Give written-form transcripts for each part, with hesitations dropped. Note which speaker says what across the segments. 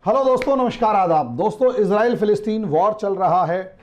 Speaker 1: Hello दोस्तों, नमस्कार, आदाब। दोस्तों, इजराइल फिलिस्तीन वॉर चल रहा है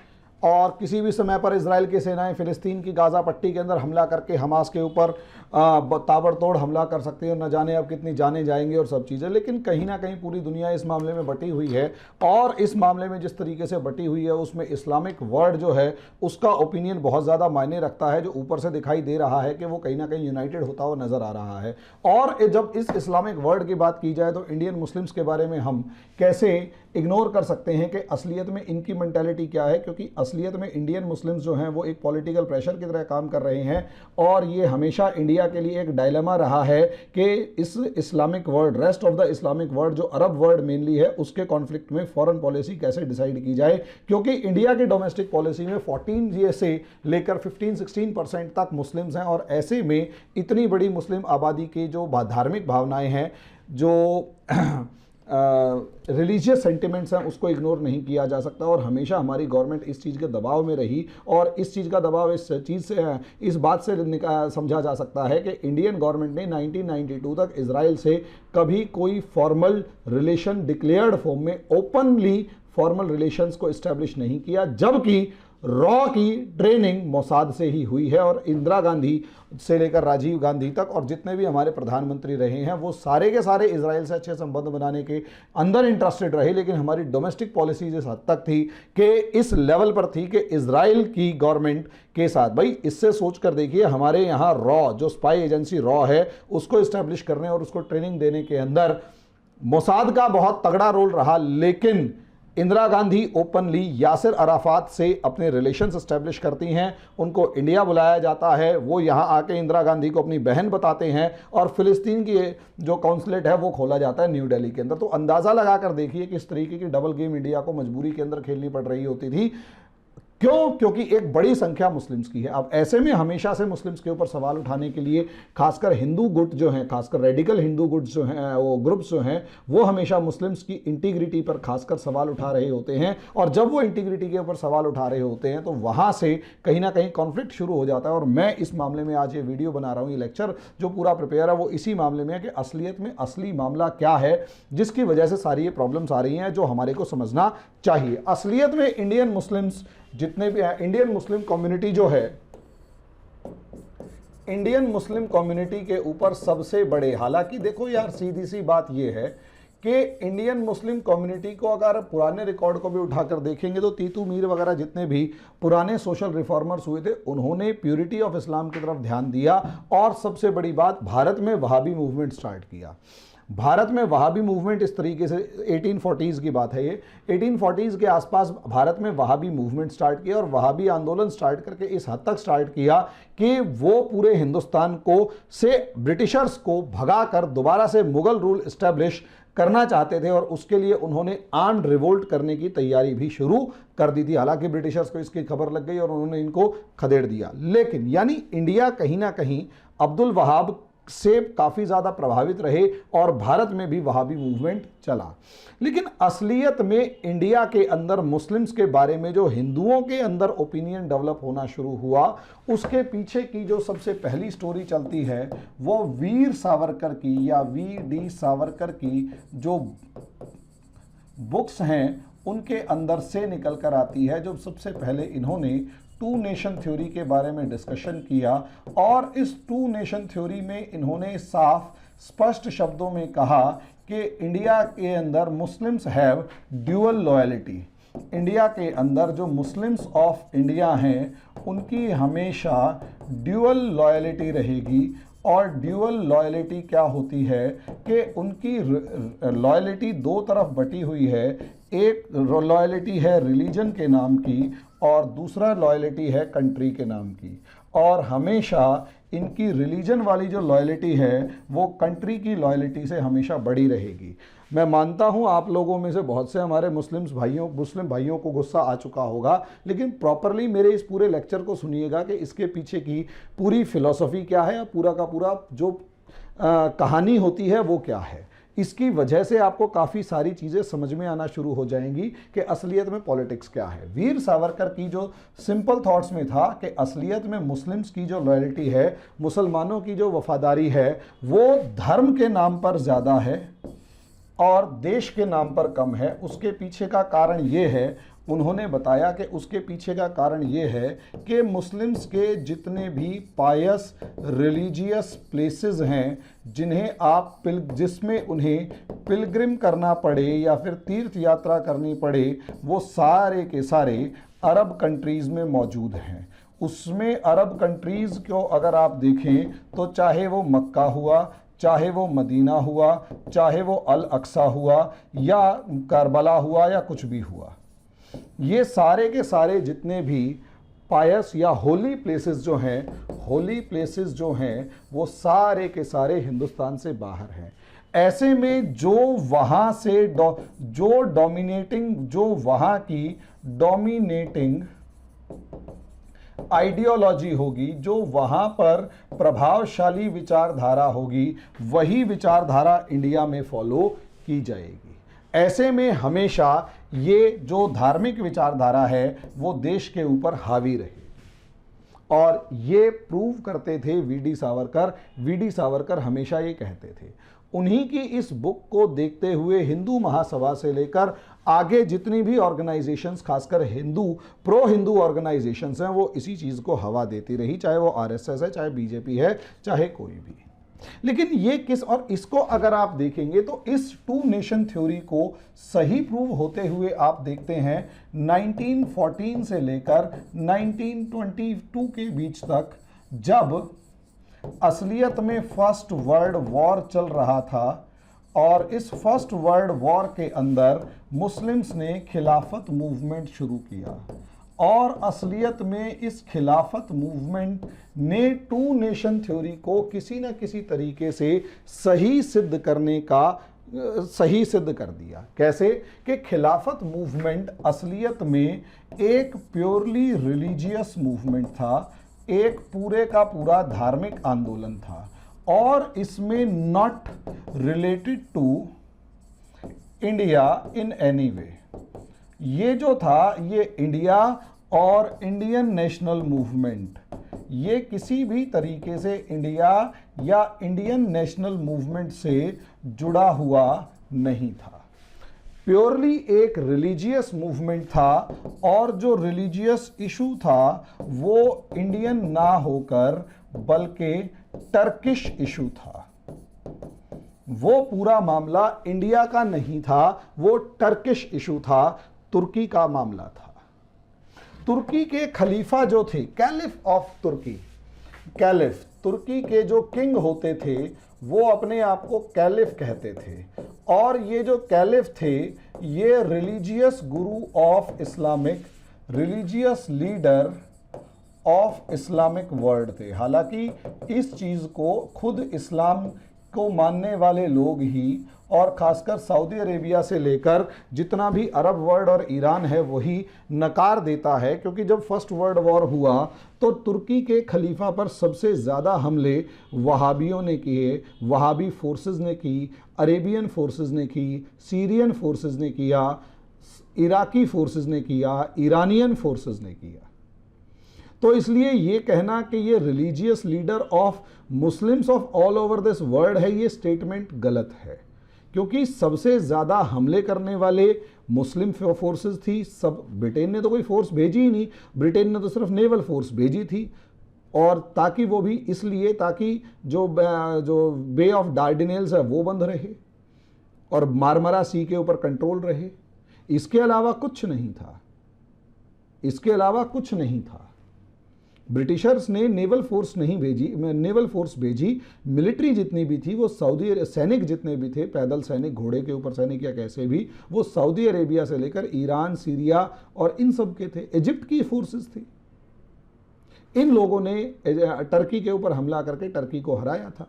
Speaker 1: और किसी भी समय पर इजराइल की सेनाएं फिलिस्तीन की गाज़ा पट्टी के अंदर हमला करके हमास के ऊपर ताबड़तोड़ हमला कर सकती है और न जाने अब कितनी जाने जाएंगी और सब चीज़ें। लेकिन कहीं ना कहीं पूरी दुनिया इस मामले में बटी हुई है और इस मामले में जिस तरीके से बटी हुई है उसमें इस्लामिक वर्ल्ड जो है उसका ओपिनियन बहुत ज़्यादा मायने रखता है, जो ऊपर से दिखाई दे रहा है कि वो कहीं ना कहीं यूनाइटेड होता हुआ नज़र आ रहा है। और जब इस इस्लामिक वर्ल्ड की बात की जाए तो इंडियन मुस्लिम्स के बारे में हम कैसे इग्नोर कर सकते हैं कि असलियत में इनकी मेंटालिटी क्या है, क्योंकि असलियत में इंडियन मुस्लिम्स जो हैं वो एक पॉलिटिकल प्रेशर की तरह काम कर रहे हैं और ये हमेशा इंडिया के लिए एक डायलेमा रहा है कि इस Islamic world, rest of the Islamic world जो अरब वर्ल्ड मेनली है, उसके कॉन्फ्लिक्ट में फॉरेन पॉलिसी कैसे डिसाइड की जाए। क्योंकि इंडिया की डोमेस्टिक पॉलिसी में 14 से लेकर 15-16% तक मुस्लिम्स हैं और ऐसे में इतनी बड़ी मुस्लिम आबादी की जो धार्मिक भावनाएं हैं, जो रिलीजियस सेंटिमेंट्स हैं, उसको इग्नोर नहीं किया जा सकता। और हमेशा हमारी गवर्नमेंट इस चीज़ के दबाव में रही और इस चीज़ का दबाव इस चीज़ से, इस बात से समझा जा सकता है कि इंडियन गवर्नमेंट ने 1992 तक इजराइल से कभी कोई फॉर्मल रिलेशन डिक्लेयर्ड फॉर्म में ओपनली फॉर्मल रिलेशंस को इस्टेब्लिश नहीं किया, जबकि रॉ की ट्रेनिंग मोसाद से ही हुई है। और इंदिरा गांधी से लेकर राजीव गांधी तक और जितने भी हमारे प्रधानमंत्री रहे हैं वो सारे के सारे इजराइल से अच्छे संबंध बनाने के अंदर इंटरेस्टेड रहे। लेकिन हमारी डोमेस्टिक पॉलिसीज इस हद तक थी कि इस लेवल पर थी कि इजराइल की गवर्नमेंट के साथ, भाई इससे सोच कर देखिए, हमारे यहाँ रॉ जो स्पाई एजेंसी रॉ है उसको इस्टेब्लिश करने और उसको ट्रेनिंग देने के अंदर मोसाद का बहुत तगड़ा रोल रहा। लेकिन Indira Gandhi openly Yasser Arafat से अपने रिलेशंस एस्टेब्लिश करती हैं, उनको इंडिया बुलाया जाता है, वो यहाँ आके इंदिरा गांधी को अपनी बहन बताते हैं और फिलिस्तीन की जो कॉन्सुलेट है वो खोला जाता है न्यू दिल्ली के अंदर। तो अंदाज़ा लगा कर देखिए कि इस तरीके की डबल गेम इंडिया को मजबूरी के अंदर खेलनी पड़ रही होती थी। क्यों? क्योंकि एक बड़ी संख्या मुस्लिम्स की है। अब ऐसे में हमेशा से मुस्लिम्स के ऊपर सवाल उठाने के लिए खासकर हिंदू गुट जो हैं, खासकर रेडिकल हिंदू गुट्स जो हैं, वो ग्रुप्स जो हैं, वो हमेशा मुस्लिम्स की इंटीग्रिटी पर खासकर सवाल उठा रहे होते हैं। और जब वो इंटीग्रिटी के ऊपर सवाल उठा रहे होते हैं तो वहाँ से कहीं ना कहीं कॉन्फ्लिक्ट शुरू हो जाता है। और मैं इस मामले में आज ये वीडियो बना रहा हूँ, ये लेक्चर जो पूरा प्रिपेयर है वो इसी मामले में है कि असलियत में असली मामला क्या है जिसकी वजह से सारी ये प्रॉब्लम्स आ रही हैं, जो हमारे को समझना चाहिए। असलियत में इंडियन मुस्लिम्स जितने भी हैं, इंडियन मुस्लिम कम्युनिटी जो है, इंडियन मुस्लिम कम्युनिटी के ऊपर सबसे बड़े, हालांकि देखो यार सीधी सी बात यह है कि इंडियन मुस्लिम कम्युनिटी को अगर पुराने रिकॉर्ड को भी उठाकर देखेंगे तो तीतू मीर वगैरह जितने भी पुराने सोशल रिफॉर्मर्स हुए थे उन्होंने प्योरिटी ऑफ इस्लाम की तरफ ध्यान दिया। और सबसे बड़ी बात, भारत में वहाबी मूवमेंट स्टार्ट किया। भारत में वहाबी मूवमेंट इस तरीके से 1840s की बात है, ये 1840s के आसपास भारत में वहाबी मूवमेंट स्टार्ट किया और वहाबी आंदोलन स्टार्ट करके इस हद तक स्टार्ट किया कि वो पूरे हिंदुस्तान को से ब्रिटिशर्स को भगाकर दोबारा से मुगल रूल इस्टेब्लिश करना चाहते थे और उसके लिए उन्होंने आर्म्ड रिवोल्ट करने की तैयारी भी शुरू कर दी थी। हालांकि ब्रिटिशर्स को इसकी खबर लग गई और उन्होंने इनको खदेड़ दिया। लेकिन यानी इंडिया कहीं ना कहीं अब्दुल वहाब से काफ़ी ज़्यादा प्रभावित रहे और भारत में भी वहाबी मूवमेंट चला। लेकिन असलियत में इंडिया के अंदर मुस्लिम्स के बारे में जो हिंदुओं के अंदर ओपिनियन डेवलप होना शुरू हुआ, उसके पीछे की जो सबसे पहली स्टोरी चलती है वो वीर सावरकर की या वी.डी. सावरकर की जो बुक्स हैं उनके अंदर से निकल कर आती है। जो सबसे पहले इन्होंने टू नेशन थ्योरी के बारे में डिस्कशन किया और इस टू नेशन थ्योरी में इन्होंने साफ स्पष्ट शब्दों में कहा कि इंडिया के अंदर Muslims have dual loyalty. India के अंदर जो मुस्लिम्स ऑफ इंडिया हैं उनकी हमेशा ड्यूअल लॉयल्टी रहेगी। और ड्यूअल लॉयल्टी क्या होती है कि उनकी लॉयल्टी दो तरफ बटी हुई है। एक लॉयल्टी है रिलीजन के नाम की और दूसरा लॉयल्टी है कंट्री के नाम की। और हमेशा इनकी रिलीजन वाली जो लॉयल्टी है वो कंट्री की लॉयल्टी से हमेशा बड़ी रहेगी। मैं मानता हूं आप लोगों में से बहुत से हमारे मुस्लिम भाइयों को गुस्सा आ चुका होगा, लेकिन प्रॉपरली मेरे इस पूरे लेक्चर को सुनिएगा कि इसके पीछे की पूरी फिलॉसफी क्या है, पूरा का पूरा जो कहानी होती है वो क्या है। इसकी वजह से आपको काफ़ी सारी चीज़ें समझ में आना शुरू हो जाएंगी कि असलियत में पॉलिटिक्स क्या है। वीर सावरकर की जो सिंपल थॉट्स में था कि असलियत में मुस्लिम्स की जो लॉयल्टी है, मुसलमानों की जो वफादारी है, वो धर्म के नाम पर ज़्यादा है और देश के नाम पर कम है, उसके पीछे का कारण ये है, उन्होंने बताया कि उसके पीछे का कारण ये है कि मुस्लिम्स के जितने भी पायस रिलीजियस प्लेसेस हैं जिन्हें आप जिसमें उन्हें पिलग्रिम करना पड़े या फिर तीर्थ यात्रा करनी पड़े, वो सारे के सारे अरब कंट्रीज़ में मौजूद हैं। उसमें अरब कंट्रीज़ को अगर आप देखें तो चाहे वो मक्का हुआ, चाहे वो मदीना हुआ, चाहे वो अल अक्सा हुआ या करबला हुआ या कुछ भी हुआ, ये सारे के सारे जितने भी पायस या होली प्लेसेस जो हैं, होली प्लेसेस जो हैं वो सारे के सारे हिंदुस्तान से बाहर हैं। ऐसे में जो वहाँ से जो वहाँ की डोमिनेटिंग आइडियोलॉजी होगी, जो वहाँ पर प्रभावशाली विचारधारा होगी, वही विचारधारा इंडिया में फॉलो की जाएगी। ऐसे में हमेशा ये जो धार्मिक विचारधारा है वो देश के ऊपर हावी रही, और ये प्रूव करते थे वीडी सावरकर। वीडी सावरकर हमेशा ये कहते थे। उन्हीं की इस बुक को देखते हुए हिंदू महासभा से लेकर आगे जितनी भी ऑर्गेनाइजेशंस, खासकर प्रो हिंदू ऑर्गेनाइजेशंस हैं, वो इसी चीज़ को हवा देती रही, चाहे वो आरएसएस है, चाहे बीजेपी है, चाहे कोई भी। लेकिन ये और इसको अगर आप देखेंगे तो इस टू नेशन थ्योरी को सही प्रूव होते हुए आप देखते हैं 1914 से लेकर 1922 के बीच तक, जब असलियत में फर्स्ट वर्ल्ड वॉर चल रहा था और इस फर्स्ट वर्ल्ड वॉर के अंदर मुस्लिम्स ने खिलाफत मूवमेंट शुरू किया, और असलियत में इस खिलाफत मूवमेंट ने टू नेशन थ्योरी को किसी न किसी तरीके से सही सिद्ध कर दिया। कैसे कि खिलाफत मूवमेंट असलियत में एक प्योरली रिलीजियस मूवमेंट था, एक पूरे का पूरा धार्मिक आंदोलन था, और इसमें not related to India in any way. ये जो था, ये इंडिया और इंडियन नेशनल मूवमेंट, ये किसी भी तरीके से इंडिया या इंडियन नेशनल मूवमेंट से जुड़ा हुआ नहीं था। प्योरली एक रिलीजियस मूवमेंट था, और जो रिलीजियस इशू था वो इंडियन ना होकर बल्कि टर्किश इशू था। वो पूरा मामला इंडिया का नहीं था, वो टर्किश इशू था, तुर्की का मामला था। तुर्की के खलीफा जो थे, कैलिफ ऑफ तुर्की, कैलिफ, तुर्की के जो किंग होते थे वो अपने आप को कैलिफ कहते थे, और ये जो कैलिफ थे ये religious Guru of Islamic, religious leader of Islamic world थे। हालांकि इस चीज़ को खुद इस्लाम को मानने वाले लोग ही, और ख़ासकर सऊदी अरेबिया से लेकर जितना भी अरब वर्ल्ड और ईरान है वही नकार देता है, क्योंकि जब फर्स्ट वर्ल्ड वॉर हुआ तो तुर्की के खलीफा पर सबसे ज़्यादा हमले वहाबियों ने किए, वहाबी फोर्सेस ने की, अरेबियन फोर्सेस ने की, सीरियन फोर्सेस ने किया, इराकी फोर्सेस ने किया, ईरानियन फोर्सेस ने किया। तो इसलिए ये कहना कि ये religious leader of Muslims of all over this world है, ये स्टेटमेंट गलत है, क्योंकि सबसे ज़्यादा हमले करने वाले मुस्लिम फोर्सेस थी। सब, ब्रिटेन ने तो कोई फोर्स भेजी ही नहीं, ब्रिटेन ने तो सिर्फ नेवल फोर्स भेजी थी, और ताकि वो भी इसलिए ताकि जो बे ऑफ डार्डिनेल्स है वो बंद रहे और मारमरा सी के ऊपर कंट्रोल रहे। इसके अलावा कुछ नहीं था, इसके अलावा कुछ नहीं था। ब्रिटिशर्स ने नेवल फोर्स नहीं भेजी, नेवल फोर्स भेजी, मिलिट्री जितनी भी थी वो सऊदी, सैनिक जितने भी थे, पैदल सैनिक, घोड़े के ऊपर सैनिक या कैसे भी, वो सऊदी अरेबिया से लेकर ईरान, सीरिया और इन सब के थे। इजिप्ट की फोर्सेस थी। इन लोगों ने टर्की के ऊपर हमला करके टर्की को हराया था।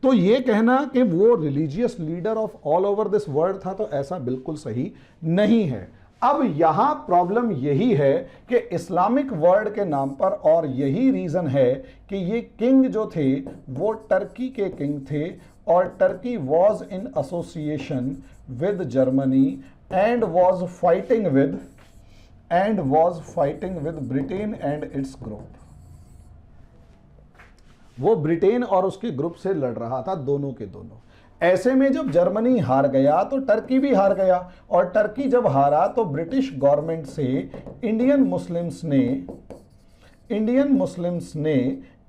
Speaker 1: तो ये कहना कि वो religious leader of all over this world था, तो ऐसा बिल्कुल सही नहीं है। अब यहां प्रॉब्लम यही है कि इस्लामिक वर्ल्ड के नाम पर, और यही रीजन है कि ये किंग जो थे वो टर्की के किंग थे, और Turkey was in association with Germany and was fighting with Britain and its group. वो ब्रिटेन और उसके ग्रुप से लड़ रहा था, दोनों के दोनों। ऐसे में जब जर्मनी हार गया तो टर्की भी हार गया, और टर्की जब हारा तो ब्रिटिश गवर्नमेंट से इंडियन मुस्लिम्स ने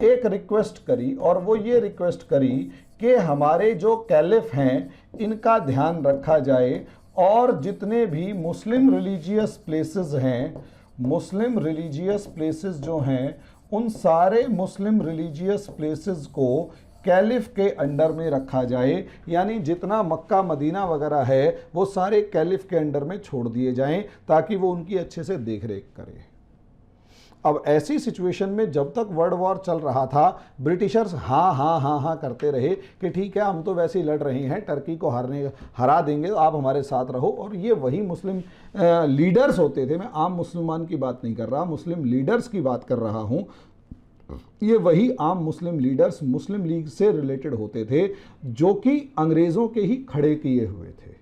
Speaker 1: एक रिक्वेस्ट करी, और वो ये रिक्वेस्ट करी कि हमारे जो कैलिफ हैं इनका ध्यान रखा जाए, और जितने भी मुस्लिम रिलीजियस प्लेसेस जो हैं उन सारे मुस्लिम रिलीजियस प्लेसेस को कैलिफ के अंडर में रखा जाए, यानी जितना मक्का मदीना वगैरह है वो सारे कैलिफ के अंडर में छोड़ दिए जाएं ताकि वो उनकी अच्छे से देखरेख करे। अब ऐसी सिचुएशन में जब तक वर्ल्ड वॉर चल रहा था, ब्रिटिशर्स हाँ करते रहे कि ठीक है हम तो वैसे ही लड़ रहे हैं, टर्की को हरा देंगे तो आप हमारे साथ रहो। और ये वही मुस्लिम लीडर्स होते थे, मैं आम मुसलमान की बात नहीं कर रहा, मुस्लिम लीडर्स की बात कर रहा हूँ। ये वही आम मुस्लिम लीडर्स मुस्लिम लीग से रिलेटेड होते थे जो कि अंग्रेज़ों के ही खड़े किए हुए थे,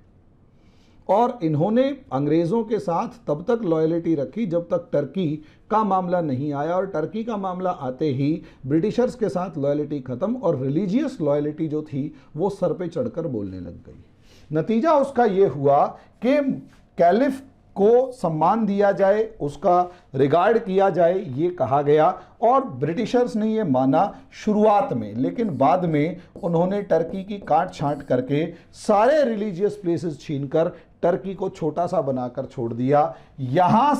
Speaker 1: और इन्होंने अंग्रेज़ों के साथ तब तक लॉयल्टी रखी जब तक टर्की का मामला नहीं आया, और टर्की का मामला आते ही ब्रिटिशर्स के साथ लॉयल्टी ख़त्म और रिलीजियस लॉयल्टी जो थी वो सर पे चढ़कर बोलने लग गई। नतीजा उसका ये हुआ कि कैलिफ को सम्मान दिया जाए, उसका रिगार्ड किया जाए, ये कहा गया, और ब्रिटिशर्स ने ये माना शुरुआत में, लेकिन बाद में उन्होंने टर्की की काट छांट करके सारे रिलीजियस प्लेसेस छीनकर टर्की को छोटा सा बनाकर छोड़ दिया। यहाँ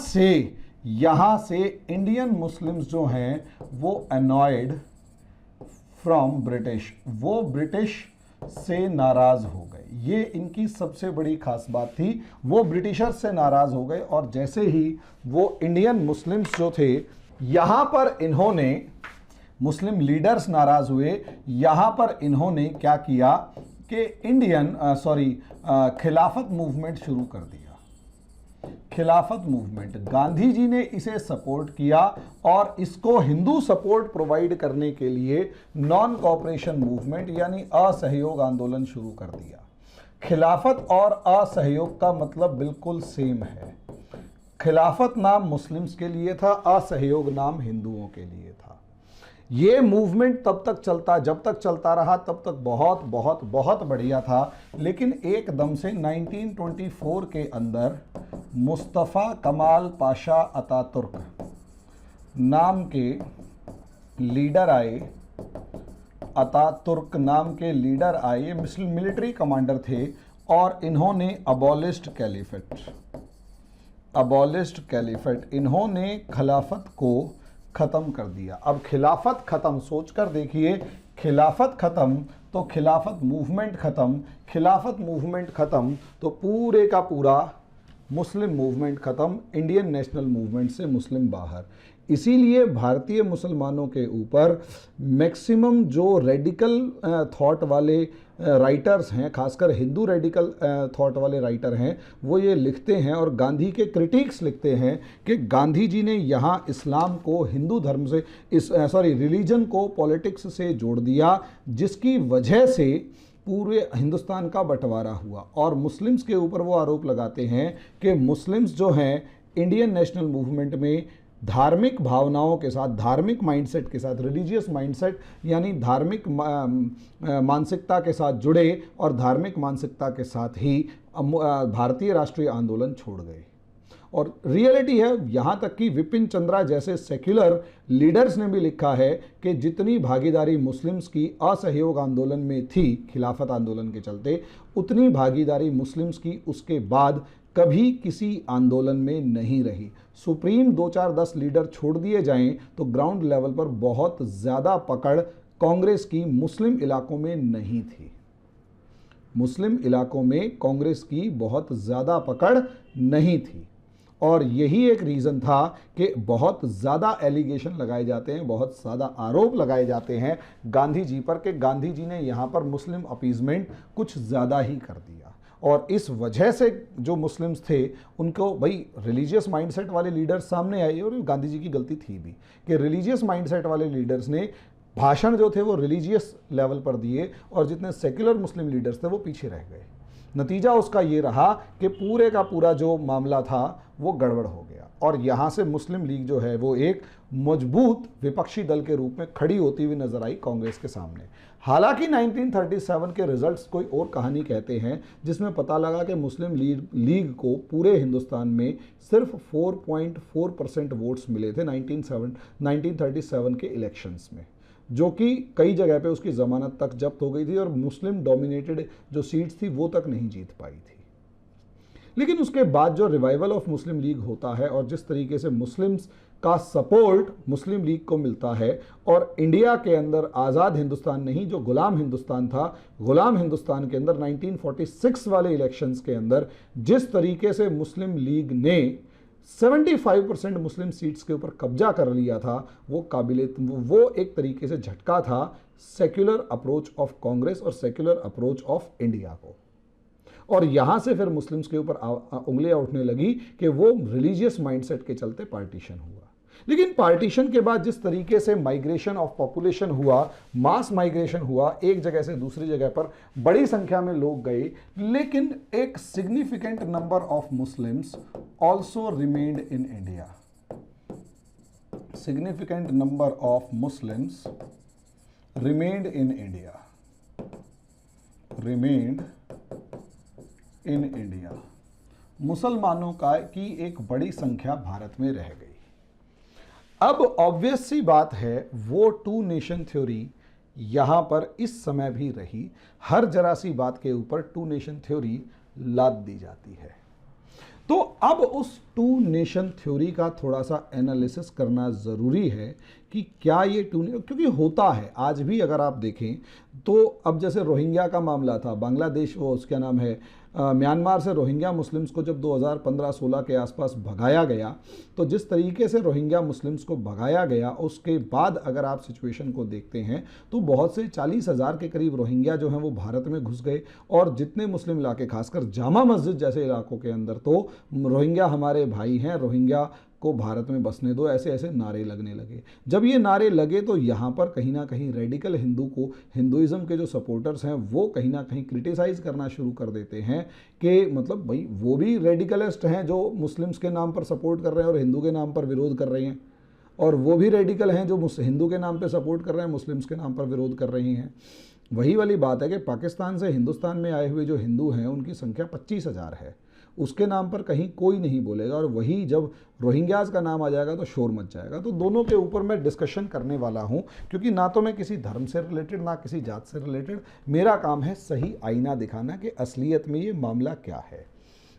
Speaker 1: से इंडियन मुस्लिम्स जो हैं वो अनॉयड फ्रॉम ब्रिटिश, वो ब्रिटिश से नाराज हो गए। ये इनकी सबसे बड़ी खास बात थी, वो ब्रिटिशर्स से नाराज हो गए, और जैसे ही वो इंडियन मुस्लिम्स जो थे यहाँ पर इन्होंने, मुस्लिम लीडर्स नाराज हुए, यहाँ पर इन्होंने क्या किया कि खिलाफत मूवमेंट शुरू कर दिया। खिलाफत मूवमेंट, गांधी जी ने इसे सपोर्ट किया और इसको हिंदू सपोर्ट प्रोवाइड करने के लिए नॉन कॉपरेशन मूवमेंट यानी असहयोग आंदोलन शुरू कर दिया। खिलाफत और असहयोग का मतलब बिल्कुल सेम है। खिलाफत नाम मुस्लिम्स के लिए था, असहयोग नाम हिंदुओं के लिए था। ये मूवमेंट जब तक चलता रहा तब तक बहुत बहुत बहुत बढ़िया था, लेकिन एकदम से 1924 के अंदर मुस्तफ़ा कमाल पाशा अतातुर्क नाम के लीडर आए, मिलिट्री कमांडर थे, और इन्होंने अबॉलिश्ड कैलिफेट, इन्होंने खिलाफत को ख़त्म कर दिया। अब खिलाफत ख़त्म, सोचकर देखिए, खिलाफत ख़त्म तो खिलाफत मूवमेंट ख़त्म तो पूरे का पूरा मुस्लिम मूवमेंट ख़त्म, इंडियन नेशनल मूवमेंट से मुस्लिम बाहर। इसीलिए भारतीय मुसलमानों के ऊपर मैक्सिमम जो रेडिकल थॉट वाले राइटर्स हैं, खासकर हिंदू रेडिकल थॉट वाले राइटर हैं, वो ये लिखते हैं और गांधी के क्रिटिक्स लिखते हैं कि गांधी जी ने यहाँ इस्लाम को हिंदू धर्म से रिलीजन को पॉलिटिक्स से जोड़ दिया, जिसकी वजह से पूरे हिंदुस्तान का बंटवारा हुआ। और मुस्लिम्स के ऊपर वो आरोप लगाते हैं कि मुस्लिम्स जो हैं इंडियन नेशनल मूवमेंट में धार्मिक भावनाओं के साथ, धार्मिक माइंडसेट के साथ, रिलीजियस माइंडसेट यानी धार्मिक मानसिकता के साथ जुड़े, और धार्मिक मानसिकता के साथ ही भारतीय राष्ट्रीय आंदोलन छोड़ गए। और रियलिटी है, यहाँ तक कि विपिन चंद्रा जैसे सेक्युलर लीडर्स ने भी लिखा है कि जितनी भागीदारी मुस्लिम्स की असहयोग आंदोलन में थी खिलाफत आंदोलन के चलते, उतनी भागीदारी मुस्लिम्स की उसके बाद कभी किसी आंदोलन में नहीं रही। सुप्रीम 2-4-10 लीडर छोड़ दिए जाएं तो ग्राउंड लेवल पर बहुत ज़्यादा पकड़ कांग्रेस की मुस्लिम इलाकों में नहीं थी। मुस्लिम इलाकों में कांग्रेस की बहुत ज़्यादा पकड़ नहीं थी, और यही एक रीज़न था कि बहुत ज़्यादा एलिगेशन लगाए जाते हैं, बहुत ज़्यादा आरोप लगाए जाते हैं गांधी जी पर कि गांधी जी ने यहाँ पर मुस्लिम अपीजमेंट कुछ ज़्यादा ही कर दिया। और इस वजह से जो मुस्लिम्स थे उनको भाई रिलीजियस माइंडसेट वाले लीडर्स सामने आए, और गांधी जी की गलती थी भी कि रिलीजियस माइंडसेट वाले लीडर्स ने भाषण जो थे वो रिलीजियस लेवल पर दिए, और जितने सेक्युलर मुस्लिम लीडर्स थे वो पीछे रह गए। नतीजा उसका ये रहा कि पूरे का पूरा जो मामला था वो गड़बड़ हो गया और यहाँ से मुस्लिम लीग जो है वो एक मजबूत विपक्षी दल के रूप में खड़ी होती हुई नजर आई कांग्रेस के सामने। हालांकि 1937 के रिजल्ट्स कोई और कहानी कहते हैं, जिसमें पता लगा कि मुस्लिम लीग को पूरे हिंदुस्तान में सिर्फ 4.4% वोट्स मिले थे 1937 के इलेक्शंस में, जो कि कई जगह पे उसकी ज़मानत तक जब्त हो गई थी और मुस्लिम डोमिनेटेड जो सीट्स थी वो तक नहीं जीत पाई थी। लेकिन उसके बाद जो रिवाइवल ऑफ मुस्लिम लीग होता है और जिस तरीके से मुस्लिम्स का सपोर्ट मुस्लिम लीग को मिलता है और इंडिया के अंदर आज़ाद हिंदुस्तान नहीं जो गुलाम हिंदुस्तान था, गुलाम हिंदुस्तान के अंदर 1946 वाले इलेक्शंस के अंदर जिस तरीके से मुस्लिम लीग ने 75% मुस्लिम सीट्स के ऊपर कब्जा कर लिया था, वो एक तरीके से झटका था सेक्युलर अप्रोच ऑफ कांग्रेस और सेक्युलर अप्रोच ऑफ इंडिया को। और यहां से फिर मुस्लिम्स के ऊपर उंगलियां उठने लगी कि वो रिलीजियस माइंडसेट के चलते पार्टीशन हुआ। लेकिन पार्टीशन के बाद जिस तरीके से माइग्रेशन ऑफ पॉपुलेशन हुआ, मास माइग्रेशन हुआ, एक जगह से दूसरी जगह पर बड़ी संख्या में लोग गए, लेकिन एक significant number of Muslims also remained in India. Significant number of Muslims remained in India, remained in India. मुसलमानों की एक बड़ी संख्या भारत में रह गई। अब ऑब्वियस सी बात है, वो टू नेशन थ्योरी यहां पर इस समय भी रही। हर जरा सी बात के ऊपर टू नेशन थ्योरी लाद दी जाती है। तो अब उस टू नेशन थ्योरी का थोड़ा सा एनालिसिस करना ज़रूरी है कि क्या ये क्योंकि होता है आज भी। अगर आप देखें तो अब जैसे रोहिंग्या का मामला था, बांग्लादेश, वो उसका नाम है म्यांमार से रोहिंग्या मुस्लिम्स को जब 2015-16 के आसपास भगाया गया, तो जिस तरीके से रोहिंग्या मुस्लिम्स को भगाया गया उसके बाद अगर आप सिचुएशन को देखते हैं तो बहुत से 40,000 के करीब रोहिंग्या जो हैं वो भारत में घुस गए। और जितने मुस्लिम इलाके, खासकर जामा मस्जिद जैसे इलाकों के अंदर, तो रोहिंग्या हमारे भाई हैं, रोहिंग्या को भारत में बसने दो, ऐसे ऐसे नारे लगने लगे। जब ये नारे लगे तो यहाँ पर कहीं ना कहीं रेडिकल हिंदुइज्म के जो सपोर्टर्स हैं वो कहीं ना कहीं क्रिटिसाइज़ करना शुरू कर देते हैं कि मतलब भाई वो भी रेडिकलिस्ट हैं जो मुस्लिम्स के नाम पर सपोर्ट कर रहे हैं और हिंदू के नाम पर विरोध कर रहे हैं, और वो भी रेडिकल हैं जो हिंदू के नाम पर सपोर्ट कर रहे हैं, मुस्लिम्स के नाम पर विरोध कर रहे हैं। वही वाली बात है कि पाकिस्तान से हिंदुस्तान में आए हुए जो हिंदू हैं उनकी संख्या 25,000 है, उसके नाम पर कहीं कोई नहीं बोलेगा, और वही जब रोहिंग्याज का नाम आ जाएगा तो शोर मच जाएगा। तो दोनों के ऊपर मैं डिस्कशन करने वाला हूं, क्योंकि ना तो मैं किसी धर्म से रिलेटेड ना किसी जात से रिलेटेड, मेरा काम है सही आईना दिखाना कि असलियत में ये मामला क्या है।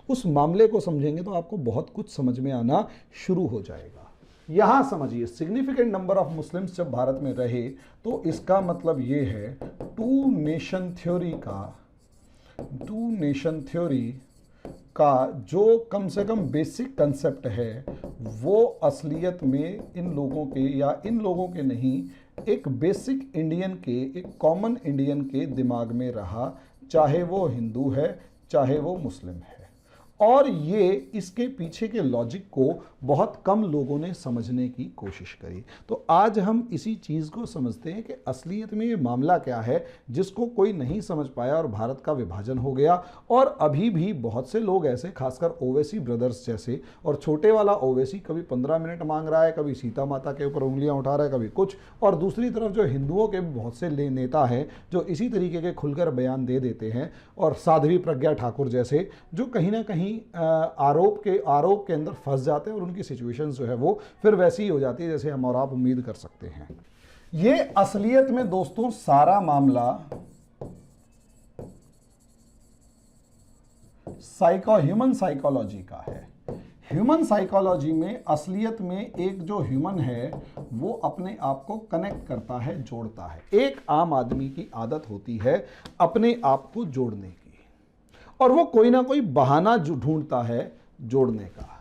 Speaker 1: उस मामले को समझेंगे तो आपको बहुत कुछ समझ में आना शुरू हो जाएगा। यहां समझिए, सिग्निफिकेंट नंबर ऑफ मुस्लिम्स जब भारत में रहे तो इसका मतलब ये है टू नेशन थ्योरी का जो कम से कम बेसिक कंसेप्ट है वो असलियत में इन लोगों के, या इन लोगों के नहीं, एक बेसिक इंडियन के, एक कॉमन इंडियन के दिमाग में रहा, चाहे वो हिंदू है चाहे वो मुस्लिम है। और ये इसके पीछे के लॉजिक को बहुत कम लोगों ने समझने की कोशिश करी। तो आज हम इसी चीज़ को समझते हैं कि असलियत में ये मामला क्या है, जिसको कोई नहीं समझ पाया और भारत का विभाजन हो गया। और अभी भी बहुत से लोग ऐसे, खासकर ओवैसी ब्रदर्स जैसे, और छोटे वाला ओवैसी कभी 15 मिनट मांग रहा है, कभी सीता माता के ऊपर उंगलियां उठा रहा है, कभी कुछ, और दूसरी तरफ जो हिंदुओं के बहुत से नेता हैं जो इसी तरीके के खुलकर बयान दे देते हैं, और साध्वी प्रज्ञा ठाकुर जैसे जो कहीं ना कहीं आरोप के अंदर फंस जाते हैं, और उनकी सिचुएशन जो है वो फिर वैसी ही हो जाती है जैसे हम और आप उम्मीद कर सकते हैं। ये असलियत में दोस्तों सारा मामला ह्यूमन साइकोलॉजी का है। ह्यूमन साइकोलॉजी में असलियत में एक जो ह्यूमन है वो अपने आप को कनेक्ट करता है, जोड़ता है। एक आम आदमी की आदत होती है अपने आप को जोड़ने की, और वो कोई ना कोई बहाना ढूंढता है जोड़ने का।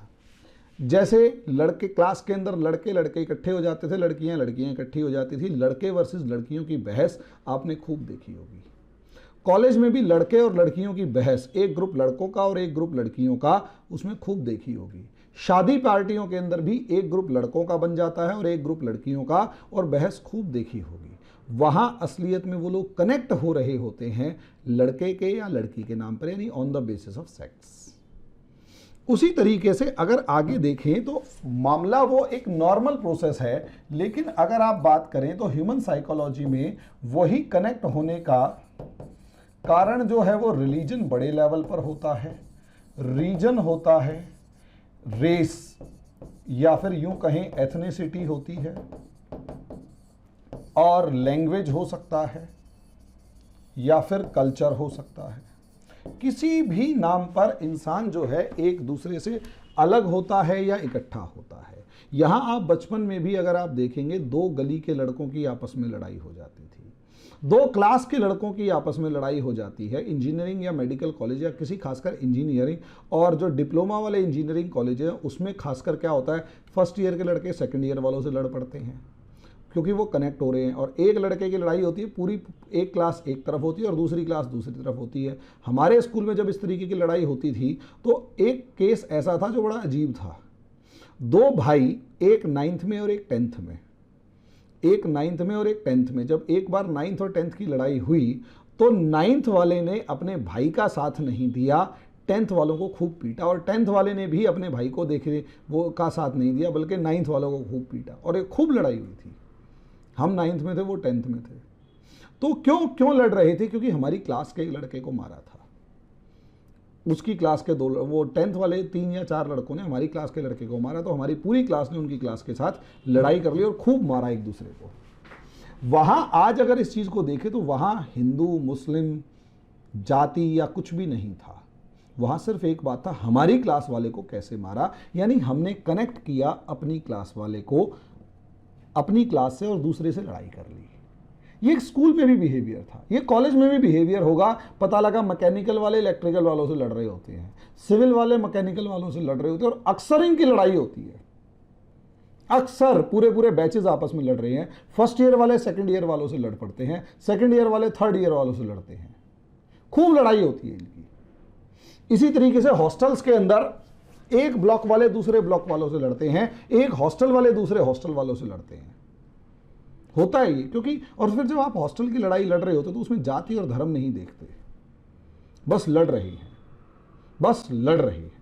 Speaker 1: जैसे लड़के क्लास के अंदर लड़के इकट्ठे हो जाते थे, लड़कियां इकट्ठी हो जाती थी, लड़के वर्सेस लड़कियों की बहस आपने खूब देखी होगी। कॉलेज में भी लड़के और लड़कियों की बहस, एक ग्रुप लड़कों का और एक ग्रुप लड़कियों का, उसमें खूब देखी होगी। शादी पार्टियों के अंदर भी एक ग्रुप लड़कों का बन जाता है और एक ग्रुप लड़कियों का, और बहस खूब देखी होगी। वहां असलियत में वो लोग कनेक्ट हो रहे होते हैं लड़के के या लड़की के नाम पर, यानी on the basis of sex. उसी तरीके से अगर आगे देखें तो मामला वो एक नॉर्मल प्रोसेस है, लेकिन अगर आप बात करें तो ह्यूमन साइकोलॉजी में वही कनेक्ट होने का कारण जो है वो रिलीजन बड़े लेवल पर होता है, रीजन होता है, रेस या फिर यूं कहें एथनिसिटी होती है, और लैंग्वेज हो सकता है या फिर कल्चर हो सकता है। किसी भी नाम पर इंसान जो है एक दूसरे से अलग होता है या इकट्ठा होता है। यहां आप बचपन में भी अगर आप देखेंगे, दो गली के लड़कों की आपस में लड़ाई हो जाती थी, दो क्लास के लड़कों की आपस में लड़ाई हो जाती है। इंजीनियरिंग या मेडिकल कॉलेज या किसी खासकर इंजीनियरिंग और जो डिप्लोमा वाले इंजीनियरिंग कॉलेज है उसमें खासकर क्या होता है, फर्स्ट ईयर के लड़के सेकंड ईयर वालों से लड़ पड़ते हैं क्योंकि वो कनेक्ट हो रहे हैं। और एक लड़के की लड़ाई होती है, पूरी एक क्लास एक तरफ होती है और दूसरी क्लास दूसरी तरफ होती है। हमारे स्कूल में जब इस तरीके की लड़ाई होती थी तो एक केस ऐसा था जो बड़ा अजीब था। दो भाई, एक 9th में और एक 10th में, एक 9th में और एक 10th में, जब एक बार 9th और 10th की लड़ाई हुई तो 9th वाले ने अपने भाई का साथ नहीं दिया, 10th वालों को खूब पीटा, और 10th वाले ने भी अपने भाई को देखे वो का साथ नहीं दिया बल्कि 9th वालों को खूब पीटा, और एक खूब लड़ाई हुई थी। हम 9th में थे, वो 10th में थे। तो क्यों लड़ रहे थे? क्योंकि हमारी क्लास के एक लड़के को मारा था, उसकी क्लास के दो, वो 10th वाले 3 या 4 लड़कों ने हमारी क्लास के लड़के को मारा, तो हमारी पूरी क्लास ने उनकी क्लास के साथ लड़ाई कर ली और खूब मारा एक दूसरे को। वहां आज अगर इस चीज को देखें तो वहां हिंदू मुस्लिम जाति या कुछ भी नहीं था, वहां सिर्फ एक बात था, हमारी क्लास वाले को कैसे मारा, यानी हमने कनेक्ट किया अपनी क्लास वाले को अपनी क्लास से और दूसरे से लड़ाई कर ली। ये स्कूल में भी बिहेवियर था, ये कॉलेज में भी बिहेवियर होगा। पता लगा मैकेनिकल वाले इलेक्ट्रिकल वालों से लड़ रहे होते हैं, सिविल वाले मैकेनिकल वालों से लड़ रहे होते हैं, और अक्सर इनकी लड़ाई होती है। अक्सर पूरे बैचेस आपस में लड़ रहे हैं। फर्स्ट ईयर वाले सेकंड ईयर वालों से लड़ पड़ते हैं, सेकंड ईयर वाले थर्ड ईयर वालों से लड़ते हैं, खूब लड़ाई होती है इनकी। इसी तरीके से हॉस्टल्स के अंदर एक ब्लॉक वाले दूसरे ब्लॉक वालों से लड़ते हैं, एक हॉस्टल वाले दूसरे हॉस्टल वालों से लड़ते हैं। होता है ये, क्योंकि और फिर जब आप हॉस्टल की लड़ाई लड़ रहे होते तो उसमें जाति और धर्म नहीं देखते, बस लड़ रही है, बस लड़ रही है।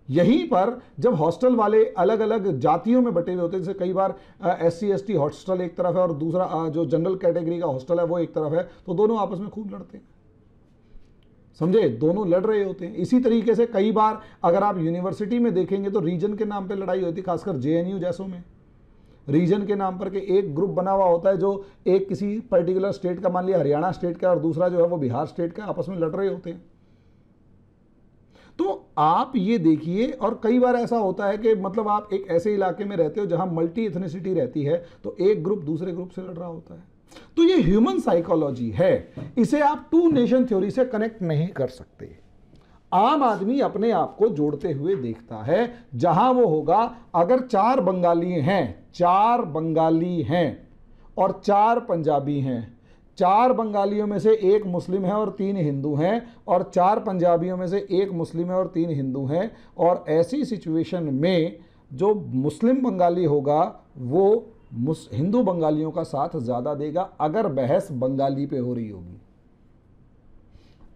Speaker 1: यहीं पर जब हॉस्टल वाले अलग अलग जातियों में बटे हुए होते हैं, जैसे कई बार SC ST हॉस्टल एक तरफ है और दूसरा जो जनरल कैटेगरी का हॉस्टल है वो एक तरफ है, तो दोनों आपस में खूब लड़ते हैं, समझे, दोनों लड़ रहे होते हैं। इसी तरीके से कई बार अगर आप यूनिवर्सिटी में देखेंगे तो रीजन के नाम पे लड़ाई होती है, खासकर JNU जैसों में रीजन के नाम पर के एक ग्रुप बना हुआ होता है जो एक किसी पर्टिकुलर स्टेट का, मान लिया हरियाणा स्टेट का, और दूसरा जो है वो बिहार स्टेट का, आपस में लड़ रहे होते हैं। तो आप ये देखिए, और कई बार ऐसा होता है कि मतलब आप एक ऐसे इलाके में रहते हो जहां मल्टी एथनिसिटी रहती है, तो एक ग्रुप दूसरे ग्रुप से लड़ रहा होता है। तो ये ह्यूमन साइकोलॉजी है, इसे आप टू नेशन थ्योरी से कनेक्ट नहीं कर सकते। आम आदमी अपने आप को जोड़ते हुए देखता है, जहां वो होगा, अगर 4 बंगाली हैं, 4 बंगाली हैं और 4 पंजाबी हैं, 4 बंगालियों में से 1 मुस्लिम है और 3 हिंदू हैं, और 4 पंजाबियों में से 1 मुस्लिम है और 3 हिंदू हैं, और ऐसी सिचुएशन में जो मुस्लिम बंगाली होगा वो हिंदू बंगालियों का साथ ज्यादा देगा, अगर बहस बंगाली पे हो रही होगी।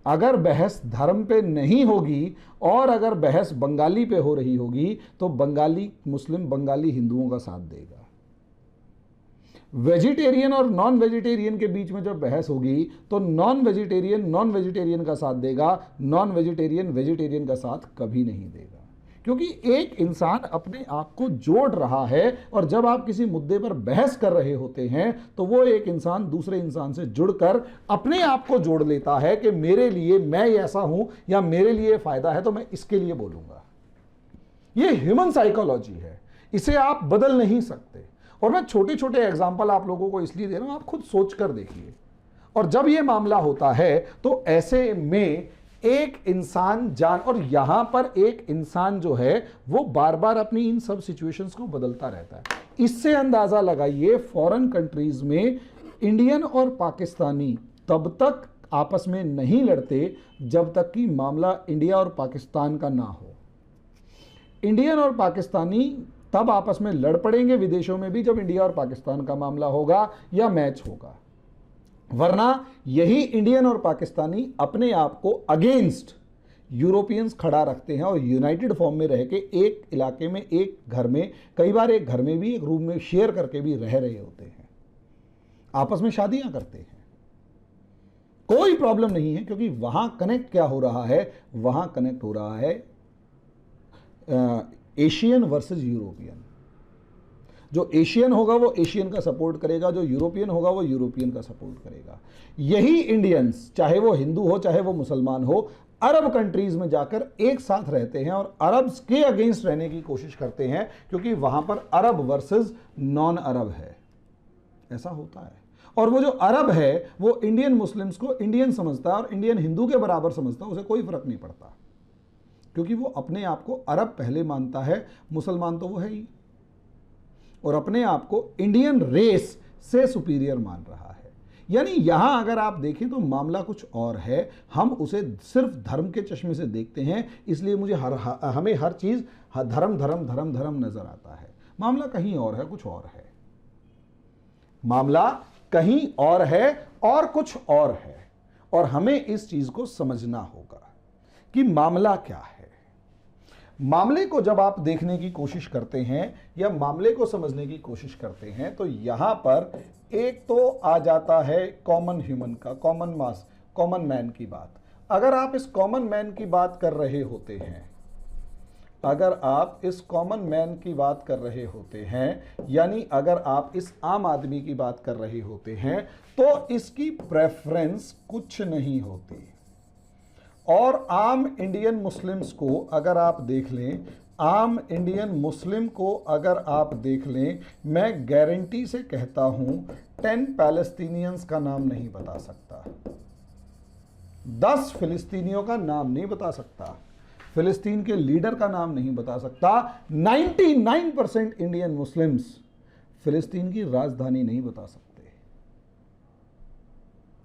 Speaker 1: अगर बहस धर्म पे नहीं होगी और अगर बहस बंगाली पे हो रही होगी तो बंगाली मुस्लिम बंगाली हिंदुओं का साथ देगा। वेजिटेरियन और नॉन वेजिटेरियन के बीच में जब बहस होगी तो नॉन वेजिटेरियन का साथ देगा, नॉन वेजिटेरियन वेजिटेरियन का साथ कभी नहीं देगा, क्योंकि एक इंसान अपने आप को जोड़ रहा है। और जब आप किसी मुद्दे पर बहस कर रहे होते हैं तो वो एक इंसान दूसरे इंसान से जुड़कर अपने आप को जोड़ लेता है कि मेरे लिए मैं ऐसा हूं या मेरे लिए फायदा है तो मैं इसके लिए बोलूंगा। ये ह्यूमन साइकोलॉजी है, इसे आप बदल नहीं सकते। और मैं छोटे छोटे एग्जाम्पल आप लोगों को इसलिए दे रहा हूं, आप खुद सोच कर देखिए। और जब यह मामला होता है तो ऐसे में एक इंसान जान, और यहां पर एक इंसान जो है वो बार बार अपनी इन सब सिचुएशंस को बदलता रहता है। इससे अंदाजा लगाइए, फॉरेन कंट्रीज में इंडियन और पाकिस्तानी तब तक आपस में नहीं लड़ते जब तक कि मामला इंडिया और पाकिस्तान का ना हो। इंडियन और पाकिस्तानी तब आपस में लड़ पड़ेंगे विदेशों में भी, जब इंडिया और पाकिस्तान का मामला होगा या मैच होगा। वरना यही इंडियन और पाकिस्तानी अपने आप को अगेंस्ट यूरोपियंस खड़ा रखते हैं और यूनाइटेड फॉर्म में रह के एक इलाके में, एक घर में, कई बार एक घर में भी, एक रूम में शेयर करके भी रह रहे होते हैं, आपस में शादियां करते हैं, कोई प्रॉब्लम नहीं है, क्योंकि वहां कनेक्ट क्या हो रहा है, वहां कनेक्ट हो रहा है एशियन वर्सेस यूरोपियन। जो एशियन होगा वो एशियन का सपोर्ट करेगा, जो यूरोपियन होगा वो यूरोपियन का सपोर्ट करेगा। यही इंडियंस, चाहे वो हिंदू हो चाहे वो मुसलमान हो, अरब कंट्रीज में जाकर एक साथ रहते हैं और अरब्स के अगेंस्ट रहने की कोशिश करते हैं, क्योंकि वहां पर अरब वर्सेस नॉन अरब है, ऐसा होता है। और वो जो अरब है वो इंडियन मुस्लिम्स को इंडियन समझता है और इंडियन हिंदू के बराबर समझता है, उसे कोई फर्क नहीं पड़ता, क्योंकि वो अपने आप को अरब पहले मानता है, मुसलमान तो वो है ही, और अपने आप को इंडियन रेस से सुपीरियर मान रहा है। यानी यहां अगर आप देखें तो मामला कुछ और है, हम उसे सिर्फ धर्म के चश्मे से देखते हैं, इसलिए मुझे हमें हर चीज धर्म धर्म धर्म धर्म नजर आता है। मामला कहीं और है, कुछ और है, मामला कहीं और है और कुछ और है, और हमें इस चीज को समझना होगा कि मामला क्या है। मामले को जब आप देखने की कोशिश करते हैं या मामले को समझने की कोशिश करते हैं, तो यहां पर एक तो आ जाता है कॉमन ह्यूमन का, कॉमन मैन की बात। अगर आप इस कॉमन मैन की बात कर रहे होते हैं, अगर आप इस कॉमन मैन की बात कर रहे होते हैं, यानी अगर आप इस आम आदमी की बात कर रहे होते हैं, तो इसकी प्रेफरेंस कुछ नहीं होती। और आम इंडियन मुस्लिम्स को अगर आप देख लें, आम इंडियन मुस्लिम को अगर आप देख लें, मैं गारंटी से कहता हूं 10 पैलेस्टीनियंस का नाम नहीं बता सकता, 10 फिलिस्तीनियों का नाम नहीं बता सकता, फिलिस्तीन के लीडर का नाम नहीं बता सकता। 99% इंडियन मुस्लिम्स फिलिस्तीन की राजधानी नहीं बता सकते,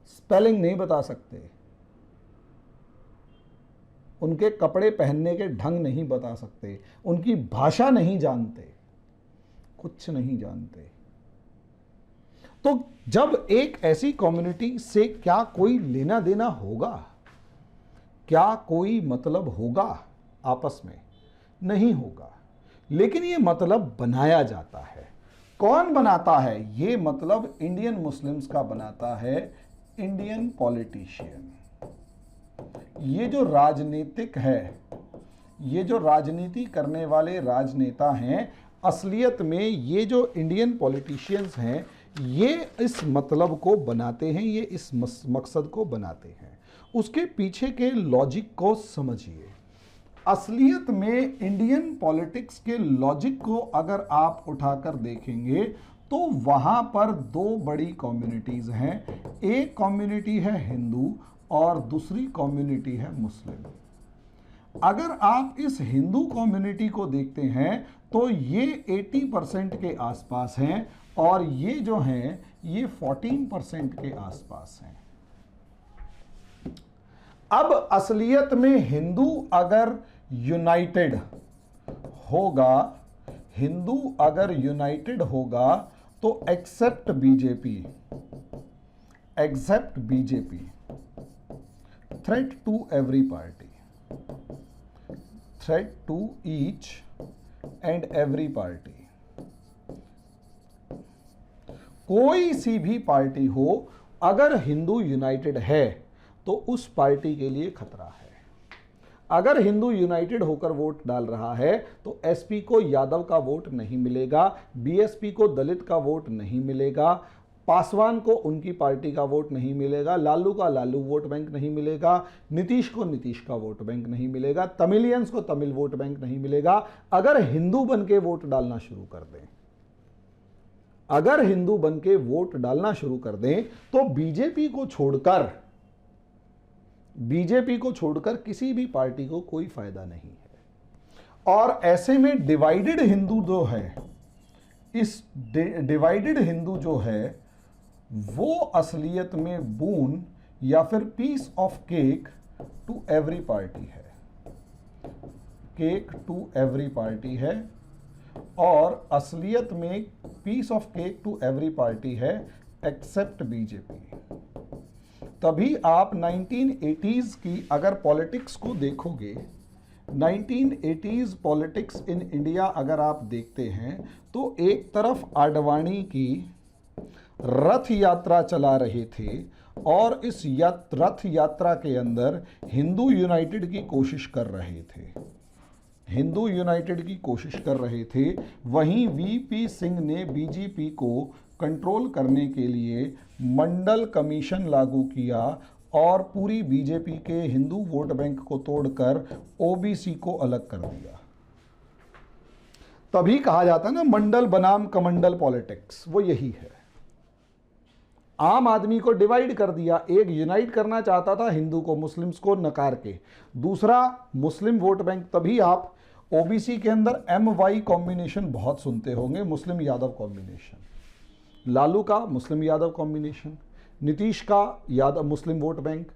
Speaker 1: स्पेलिंग नहीं बता सकते, उनके कपड़े पहनने के ढंग नहीं बता सकते, उनकी भाषा नहीं जानते, कुछ नहीं जानते। तो जब एक ऐसी कम्युनिटी से क्या कोई लेना देना होगा, क्या कोई मतलब होगा आपस में? नहीं होगा। लेकिन ये मतलब बनाया जाता है। कौन बनाता है ये मतलब? इंडियन मुस्लिम्स का बनाता है इंडियन पॉलिटिशियन। ये जो राजनीतिक है, ये जो राजनीति करने वाले राजनेता हैं, असलियत में ये जो इंडियन पॉलिटिशियंस हैं, ये इस मतलब को बनाते हैं, ये इस मकसद को बनाते हैं। उसके पीछे के लॉजिक को समझिए। असलियत में इंडियन पॉलिटिक्स के लॉजिक को अगर आप उठाकर देखेंगे तो वहां पर दो बड़ी कम्युनिटीज हैं। एक कम्युनिटी है हिंदू और दूसरी कम्युनिटी है मुस्लिम। अगर आप इस हिंदू कम्युनिटी को देखते हैं तो ये 80% के आसपास हैं और ये जो हैं ये 14% के आसपास हैं। अब असलियत में हिंदू अगर यूनाइटेड होगा, हिंदू अगर यूनाइटेड होगा तो except BJP, threat to every party, threat to each and every party. कोई सी भी पार्टी हो, अगर हिंदू यूनाइटेड है तो उस पार्टी के लिए खतरा है। अगर हिंदू यूनाइटेड होकर वोट डाल रहा है तो एसपी को यादव का वोट नहीं मिलेगा, बीएसपी को दलित का वोट नहीं मिलेगा, पासवान को उनकी पार्टी का वोट नहीं मिलेगा, लालू का लालू वोट बैंक नहीं मिलेगा, नीतीश को नीतीश का वोट बैंक नहीं मिलेगा, तमिलियंस को तमिल वोट बैंक नहीं मिलेगा। अगर हिंदू बन के वोट डालना शुरू कर दें, अगर हिंदू बन के वोट डालना शुरू कर दें तो बीजेपी को छोड़कर किसी भी पार्टी को कोई फायदा नहीं है। और ऐसे में डिवाइडेड हिंदू जो है, इस डिवाइडेड हिंदू जो है वो असलियत में बून या फिर piece of cake to every party है, केक टू एवरी पार्टी है। और असलियत में piece of cake to every party है एक्सेप्ट बीजेपी। तभी आप 1980s की अगर पॉलिटिक्स को देखोगे, 1980s पॉलिटिक्स इन इंडिया अगर आप देखते हैं तो एक तरफ आडवाणी की रथ यात्रा चला रहे थे और इस रथ यात्रा के अंदर हिंदू यूनाइटेड की कोशिश कर रहे थे, हिंदू यूनाइटेड की कोशिश कर रहे थे। वहीं वीपी सिंह ने बीजेपी को कंट्रोल करने के लिए मंडल कमीशन लागू किया और पूरी बीजेपी के हिंदू वोट बैंक को तोड़कर ओबीसी को अलग कर दिया। तभी कहा जाता है ना मंडल बनाम कमंडल पॉलिटिक्स, वो यही है। आम आदमी को डिवाइड कर दिया, एक यूनाइट करना चाहता था हिंदू को, मुस्लिम्स को नकार के, दूसरा मुस्लिम वोट बैंक। तभी आप ओबीसी के अंदर MY कॉम्बिनेशन बहुत सुनते होंगे, मुस्लिम यादव कॉम्बिनेशन, लालू का मुस्लिम यादव कॉम्बिनेशन, नीतीश का यादव मुस्लिम वोट बैंक,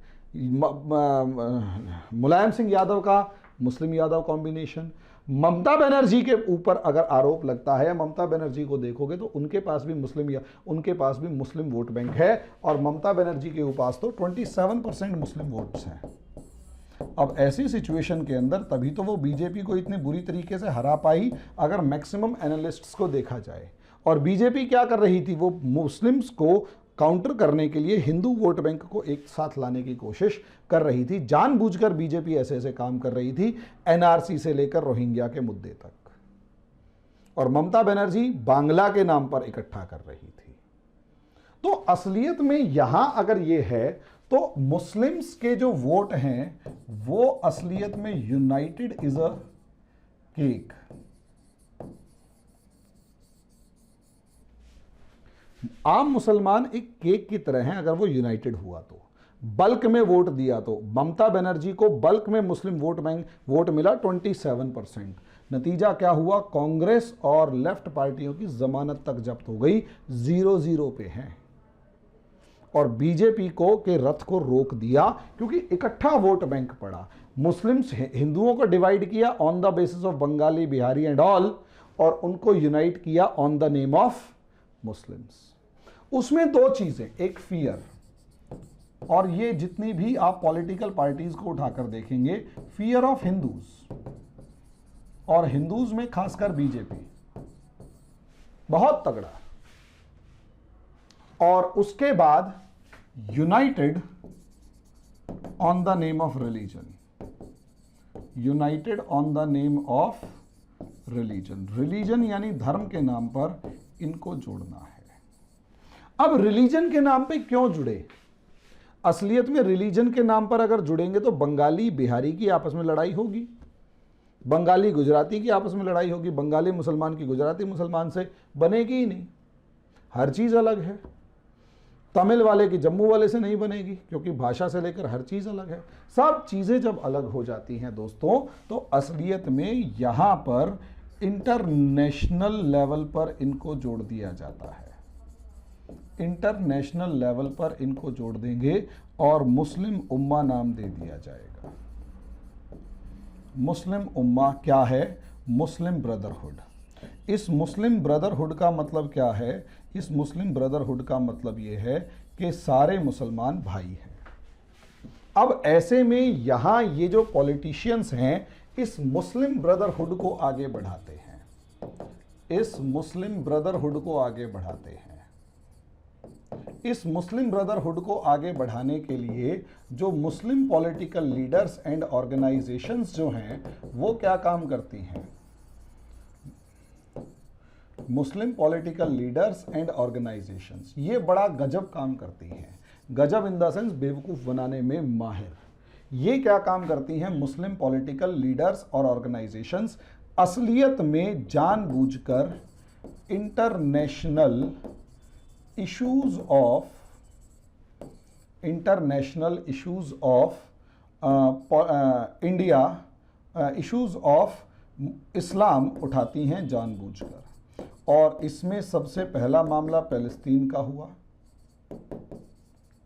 Speaker 1: मुलायम सिंह यादव का मुस्लिम यादव कॉम्बिनेशन। ममता बनर्जी के ऊपर अगर आरोप लगता है, ममता बनर्जी को देखोगे तो उनके पास भी मुस्लिम वोट बैंक है और ममता बनर्जी के पास तो 27% मुस्लिम वोट्स हैं। अब ऐसी सिचुएशन के अंदर तभी तो वो बीजेपी को इतनी बुरी तरीके से हरा पाई अगर मैक्सिमम एनालिस्ट्स को देखा जाए। और बीजेपी क्या कर रही थी, वो मुस्लिम्स को काउंटर करने के लिए हिंदू वोट बैंक को एक साथ लाने की कोशिश कर रही थी। जानबूझकर बीजेपी ऐसे ऐसे काम कर रही थी, एनआरसी से लेकर रोहिंग्या के मुद्दे तक। और ममता बनर्जी बांग्ला के नाम पर इकट्ठा कर रही थी। तो असलियत में यहां अगर ये है तो मुस्लिम्स के जो वोट हैं वो असलियत में यूनाइटेड इज अ केक। आम मुसलमान एक केक की तरह हैं, अगर वो यूनाइटेड हुआ तो, बल्क में वोट दिया तो। ममता बनर्जी को बल्क में मुस्लिम वोट मिला 27%। नतीजा क्या हुआ, कांग्रेस और लेफ्ट पार्टियों की जमानत तक जब्त हो गई, 0-0 पे हैं। और बीजेपी को के रथ को रोक दिया क्योंकि इकट्ठा वोट बैंक पड़ा। मुस्लिम्स हिंदुओं को डिवाइड किया on the basis of Bengali, Bihari and all, और उनको यूनाइट किया on the name of Muslims. उसमें दो चीजें, एक फियर, और ये जितनी भी आप पॉलिटिकल पार्टीज को उठाकर देखेंगे, फियर ऑफ हिंदूज, और हिंदूज में खासकर बीजेपी बहुत तगड़ा, और उसके बाद United on the name of religion, United on the name of religion. Religion यानी धर्म के नाम पर इनको जोड़ना है। अब रिलीजन के नाम पे क्यों जुड़े? असलियत में रिलीजन के नाम पर अगर जुड़ेंगे तो बंगाली बिहारी की आपस में लड़ाई होगी, बंगाली गुजराती की आपस में लड़ाई होगी, बंगाली मुसलमान की गुजराती मुसलमान से बनेगी ही नहीं, हर चीज अलग है। तमिल वाले की जम्मू वाले से नहीं बनेगी क्योंकि भाषा से लेकर हर चीज अलग है। सब चीजें जब अलग हो जाती हैं दोस्तों, तो असलियत में यहां पर इंटरनेशनल लेवल पर इनको जोड़ दिया जाता है। इंटरनेशनल लेवल पर इनको जोड़ देंगे और मुस्लिम उम्मा नाम दे दिया जाएगा। मुस्लिम उम्मा क्या है? मुस्लिम ब्रदरहुड। इस मुस्लिम ब्रदरहुड का मतलब क्या है? इस मुस्लिम ब्रदरहुड का मतलब यह है कि सारे मुसलमान भाई हैं। अब ऐसे में यहां ये जो पॉलिटिशियंस हैं इस मुस्लिम ब्रदरहुड को आगे बढ़ाते हैं, इस मुस्लिम ब्रदरहुड को आगे बढ़ाते हैं। इस मुस्लिम ब्रदरहुड को आगे बढ़ाने के लिए जो मुस्लिम पॉलिटिकल लीडर्स एंड ऑर्गेनाइजेशंस जो हैं वो क्या काम करती हैं? मुस्लिम पॉलिटिकल लीडर्स एंड ऑर्गेनाइजेशंस ये बड़ा गजब काम करती हैं। गजब इन द सेंस बेवकूफ़ बनाने में माहिर। ये क्या काम करती हैं? मुस्लिम पॉलिटिकल लीडर्स और ऑर्गेनाइजेशंस असलियत में जानबूझकर international issues of India, issues of Islam उठाती हैं जानबूझकर। और इसमें सबसे पहला मामला पैलेस्तीन का हुआ,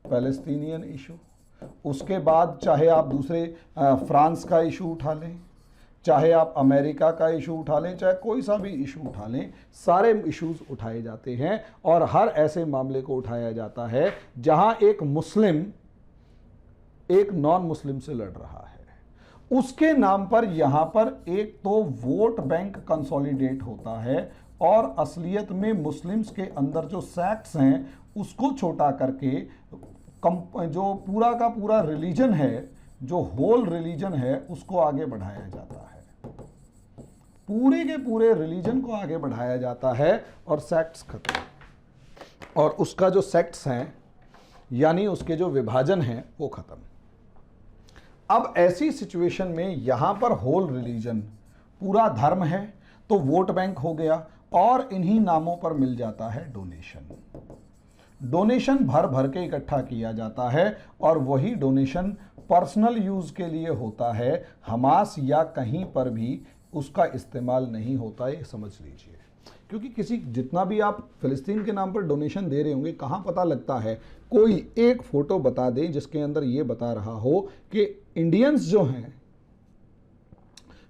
Speaker 1: पैलेस्तीनियन इशू। उसके बाद चाहे आप दूसरे फ्रांस का इशू उठा लें, चाहे आप अमेरिका का इशू उठा लें, चाहे कोई सा भी इशू उठा लें, सारे इश्यूज उठाए जाते हैं और हर ऐसे मामले को उठाया जाता है जहां एक मुस्लिम एक नॉन मुस्लिम से लड़ रहा है। उसके नाम पर यहां पर एक तो वोट बैंक कंसोलिडेट होता है और असलियत में मुस्लिम्स के अंदर जो सेक्ट्स हैं उसको छोटा करके जो पूरा का पूरा रिलीजन है, जो होल रिलीजन है, उसको आगे बढ़ाया जाता है। पूरे के पूरे रिलीजन को आगे बढ़ाया जाता है और सेक्ट्स खत्म, और उसका जो सेक्ट्स हैं यानी उसके जो विभाजन हैं वो खत्म। अब ऐसी सिचुएशन में यहां पर होल रिलीजन, पूरा धर्म है तो वोट बैंक हो गया और इन्हीं नामों पर मिल जाता है डोनेशन। डोनेशन भर भर के इकट्ठा किया जाता है और वही डोनेशन पर्सनल यूज के लिए होता है, हमास या कहीं पर भी उसका इस्तेमाल नहीं होता है, समझ लीजिए। क्योंकि किसी जितना भी आप फिलिस्तीन के नाम पर डोनेशन दे रहे होंगे, कहाँ पता लगता है कोई एक फोटो बता दे जिसके अंदर ये बता रहा हो कि इंडियंस जो हैं,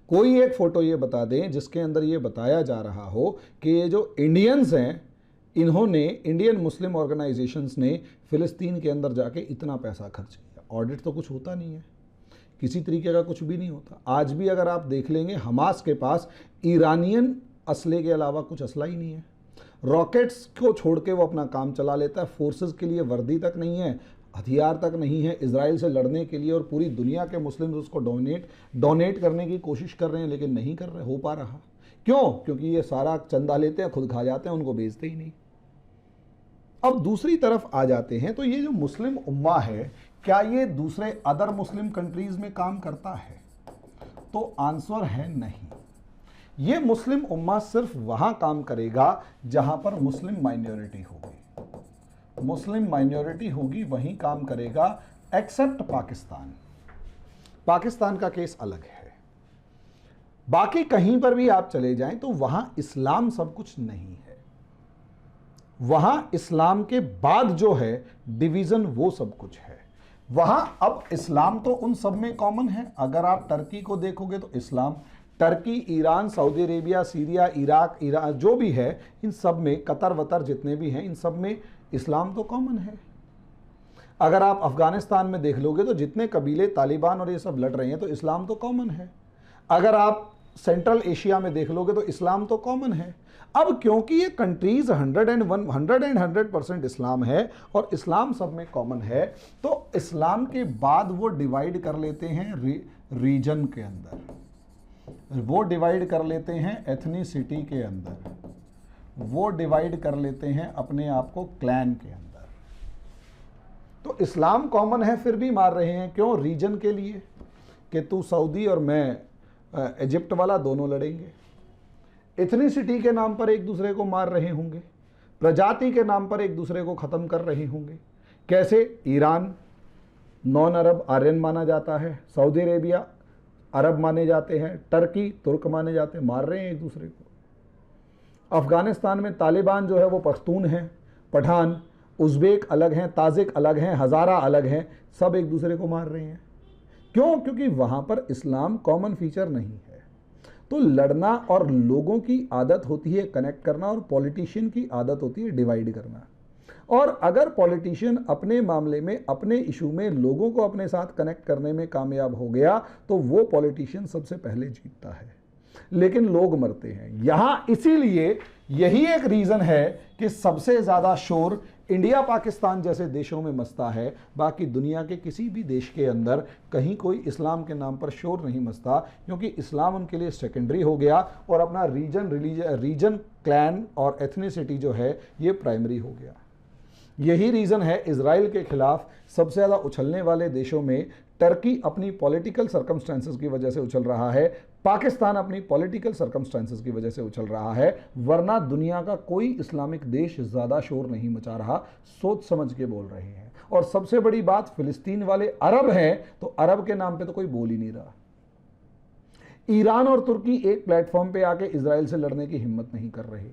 Speaker 1: कोई एक फोटो ये बता दें जिसके अंदर ये बताया जा रहा हो कि ये जो इंडियंस हैं इन्होंने, इंडियन मुस्लिम ऑर्गेनाइजेशंस ने फिलिस्तीन के अंदर जाके इतना पैसा खर्च किया। ऑडिट तो कुछ होता नहीं है, किसी तरीके का कुछ भी नहीं होता। आज भी अगर आप देख लेंगे, हमास के पास ईरानियन असले के अलावा कुछ असला ही नहीं है। रॉकेट्स को छोड़ के वो अपना काम चला लेता है। फोर्सेस के लिए वर्दी तक नहीं है, हथियार तक नहीं है इजराइल से लड़ने के लिए, और पूरी दुनिया के मुस्लिम उसको डोनेट करने की कोशिश कर रहे हैं लेकिन नहीं कर रहे, हो पा रहा। क्यों? क्योंकि ये सारा चंदा लेते हैं, खुद खा जाते हैं, उनको बेचते ही नहीं। अब दूसरी तरफ आ जाते हैं तो ये जो मुस्लिम उम्मा है, क्या ये दूसरे अदर मुस्लिम कंट्रीज में काम करता है? तो आंसर है नहीं। ये मुस्लिम उम्मा सिर्फ वहां काम करेगा जहां पर मुस्लिम माइनॉरिटी होगी। मुस्लिम माइनॉरिटी होगी वहीं काम करेगा, एक्सेप्ट पाकिस्तान। पाकिस्तान का केस अलग है। बाकी कहीं पर भी आप चले जाएं तो वहां इस्लाम सब कुछ नहीं है। वहां इस्लाम के बाद जो है डिवीजन वो सब कुछ है। वहां अब इस्लाम तो उन सब में कॉमन है। अगर आप टर्की को देखोगे तो इस्लाम, Turkey, Iran, Saudi Arabia, Syria, Iraq, Iran जो भी है, इन सब में, कतर वतर जितने भी हैं, इन सब में इस्लाम तो कॉमन है। अगर आप अफगानिस्तान में देख लोगे तो जितने कबीले तालिबान और ये सब लड़ रहे हैं तो इस्लाम तो कॉमन है। अगर आप सेंट्रल एशिया में देख लोगे तो इस्लाम तो कॉमन है। अब क्योंकि ये कंट्रीज 100% इस्लाम है और इस्लाम सब में कॉमन है, तो इस्लाम के बाद वो डिवाइड कर लेते हैं रीजन के अंदर, वो डिवाइड कर लेते हैं एथनिसिटी के अंदर, वो डिवाइड कर लेते हैं अपने आप को क्लैन के अंदर। तो इस्लाम कॉमन है फिर भी मार रहे हैं। क्यों? रीजन के लिए, कि तू सऊदी और मैं इजिप्ट वाला दोनों लड़ेंगे। एथनिसिटी के नाम पर एक दूसरे को मार रहे होंगे, प्रजाति के नाम पर एक दूसरे को ख़त्म कर रहे होंगे। कैसे? ईरान नॉन अरब आर्यन माना जाता है, सऊदी अरेबिया अरब माने जाते हैं, टर्की तुर्क माने जाते हैं, मार रहे हैं एक दूसरे को। अफगानिस्तान में तालिबान जो है वो पख्तून हैं, पठान, उज़्बेक अलग हैं, ताजिक अलग हैं, हज़ारा अलग हैं, सब एक दूसरे को मार रहे हैं। क्यों? क्योंकि वहाँ पर इस्लाम कॉमन फीचर नहीं है। तो लड़ना, और लोगों की आदत होती है कनेक्ट करना, और पॉलिटिशियन की आदत होती है डिवाइड करना। और अगर पॉलिटिशियन अपने मामले में, अपने इशू में लोगों को अपने साथ कनेक्ट करने में कामयाब हो गया तो वो पॉलिटिशियन सबसे पहले जीतता है, लेकिन लोग मरते हैं यहां। इसीलिए यही एक रीजन है कि सबसे ज्यादा शोर इंडिया पाकिस्तान जैसे देशों में मचता है। बाकी दुनिया के किसी भी देश के अंदर कहीं कोई इस्लाम के नाम पर शोर नहीं मचता, क्योंकि इस्लाम उनके लिए सेकेंडरी हो गया और अपना रीजन, क्लैन और एथनिसिटी जो है ये प्राइमरी हो गया। यही रीज़न है इजराइल के खिलाफ सबसे ज़्यादा उछलने वाले देशों में टर्की अपनी पॉलिटिकल सर्कमस्टेंसेस की वजह से उछल रहा है, पाकिस्तान अपनी पॉलिटिकल सर्कमस्टेंसेस की वजह से उछल रहा है, वरना दुनिया का कोई इस्लामिक देश ज़्यादा शोर नहीं मचा रहा। सोच समझ के बोल रहे हैं। और सबसे बड़ी बात, फिलिस्तीन वाले अरब हैं तो अरब के नाम पे तो कोई बोल ही नहीं रहा। ईरान और तुर्की एक प्लेटफॉर्म पे आके इजराइल से लड़ने की हिम्मत नहीं कर रहे।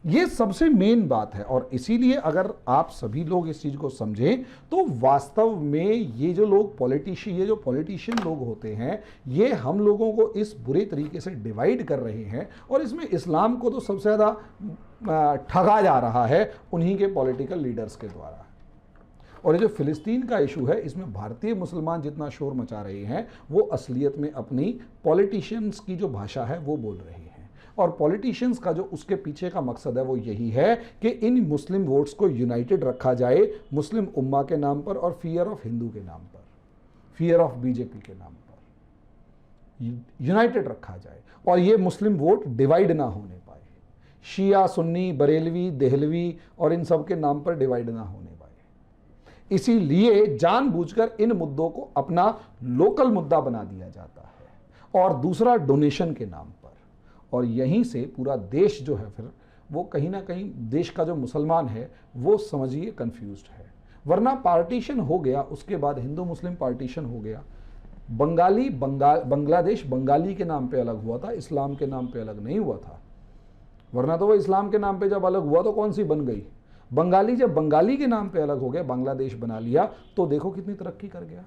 Speaker 1: ये सबसे मेन बात है। और इसीलिए अगर आप सभी लोग इस चीज को समझें तो वास्तव में ये जो पॉलिटिशियन लोग होते हैं, ये हम लोगों को इस बुरे तरीके से डिवाइड कर रहे हैं। और इसमें इस्लाम को तो सबसे ज़्यादा ठगा जा रहा है उन्हीं के पॉलिटिकल लीडर्स के द्वारा। और ये जो फिलिस्तीन का इशू है, इसमें भारतीय मुसलमान जितना शोर मचा रहे हैं, वो असलियत में अपनी पॉलिटिशियंस की जो भाषा है वो बोल रहे हैं। और पॉलिटिशियंस का जो उसके पीछे का मकसद है वो यही है कि इन मुस्लिम वोट्स को यूनाइटेड रखा जाए मुस्लिम उम्मा के नाम पर और फियर ऑफ हिंदू के नाम पर, फियर ऑफ बीजेपी के नाम पर यूनाइटेड रखा जाए और ये मुस्लिम वोट डिवाइड ना होने पाए, शिया सुन्नी बरेलवी देहलवी और इन सब के नाम पर डिवाइड ना होने पाए। इसीलिए जानबूझकर इन मुद्दों को अपना लोकल मुद्दा बना दिया जाता है। और दूसरा डोनेशन के नाम पर, और यहीं से पूरा देश जो है फिर वो कहीं ना कहीं देश का जो मुसलमान है वो समझिए कंफ्यूज्ड है। वरना पार्टीशन हो गया, उसके बाद हिंदू मुस्लिम पार्टीशन हो गया। बांग्लादेश बंगाली के नाम पे अलग हुआ था, इस्लाम के नाम पे अलग नहीं हुआ था। वरना तो वो इस्लाम के नाम पे जब अलग हुआ तो कौन सी बन गई? बंगाली जब बंगाली के नाम पे अलग हो गया, बांग्लादेश बना लिया, तो देखो कितनी तरक्की कर गया,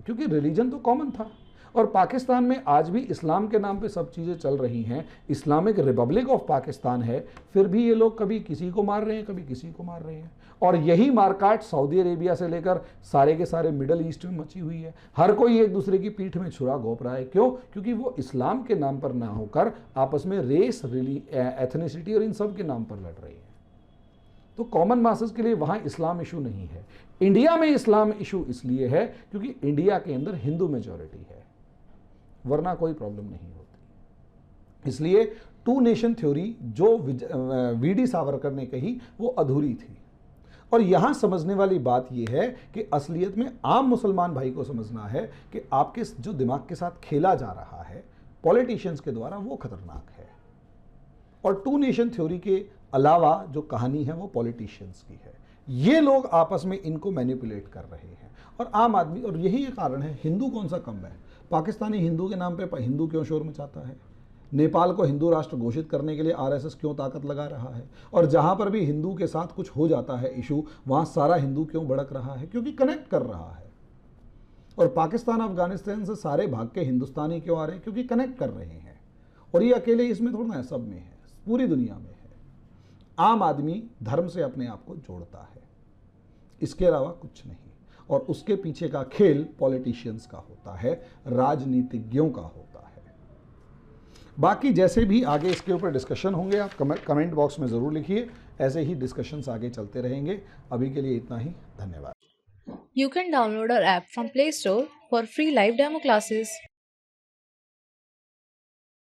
Speaker 1: क्योंकि रिलीजन तो कॉमन था। और पाकिस्तान में आज भी इस्लाम के नाम पे सब चीज़ें चल रही हैं, इस्लामिक रिपब्लिक ऑफ पाकिस्तान है, फिर भी ये लोग कभी किसी को मार रहे हैं, कभी किसी को मार रहे हैं। और यही मारकाट सऊदी अरेबिया से लेकर सारे के सारे मिडल ईस्ट में मची हुई है। हर कोई एक दूसरे की पीठ में छुरा घोंप रहा है। क्यों? क्योंकि वो इस्लाम के नाम पर ना होकर आपस में रेस, एथनिसिटी और इन सब के नाम पर लड़ रही है। तो कॉमन मासेस के लिए वहाँ इस्लाम इशू नहीं है। इंडिया में इस्लाम इशू इसलिए है क्योंकि इंडिया के अंदर हिंदू मेजॉरिटी है, वरना कोई प्रॉब्लम नहीं होती। इसलिए टू नेशन थ्योरी जो वीडी सावरकर ने कही वो अधूरी थी। और यहां समझने वाली बात यह है कि असलियत में आम मुसलमान भाई को समझना है कि आपके जो दिमाग के साथ खेला जा रहा है पॉलिटिशियंस के द्वारा वो खतरनाक है। और टू नेशन थ्योरी के अलावा जो कहानी है वो पॉलिटिशियंस की है। ये लोग आपस में इनको मैनिपुलेट कर रहे हैं और आम आदमी, और यही कारण है हिंदू कौन सा कम है। पाकिस्तानी हिंदू के नाम पे हिंदू क्यों शोर मचाता है? नेपाल को हिंदू राष्ट्र घोषित करने के लिए आरएसएस क्यों ताकत लगा रहा है? और जहां पर भी हिंदू के साथ कुछ हो जाता है इशू, वहां सारा हिंदू क्यों भड़क रहा है? क्योंकि कनेक्ट कर रहा है। और पाकिस्तान अफगानिस्तान से सारे भाग के हिंदुस्तानी क्यों आ रहे हैं? क्योंकि कनेक्ट कर रहे हैं। और ये अकेले इसमें थोड़ा है, सब में है, पूरी दुनिया में है। आम आदमी धर्म से अपने आप को जोड़ता है, इसके अलावा कुछ नहीं। और उसके पीछे का खेल पॉलिटिशियंस का होता है, राजनीतिज्ञों का होता है। बाकी जैसे भी आगे इसके ऊपर डिस्कशन होंगे आप कमेंट बॉक्स में ज़रूर लिखिए। ऐसे ही डिस्कशंस आगे चलते रहेंगे। अभी के लिए इतना ही, धन्यवाद।
Speaker 2: You can download our app from Play Store for free live demo classes.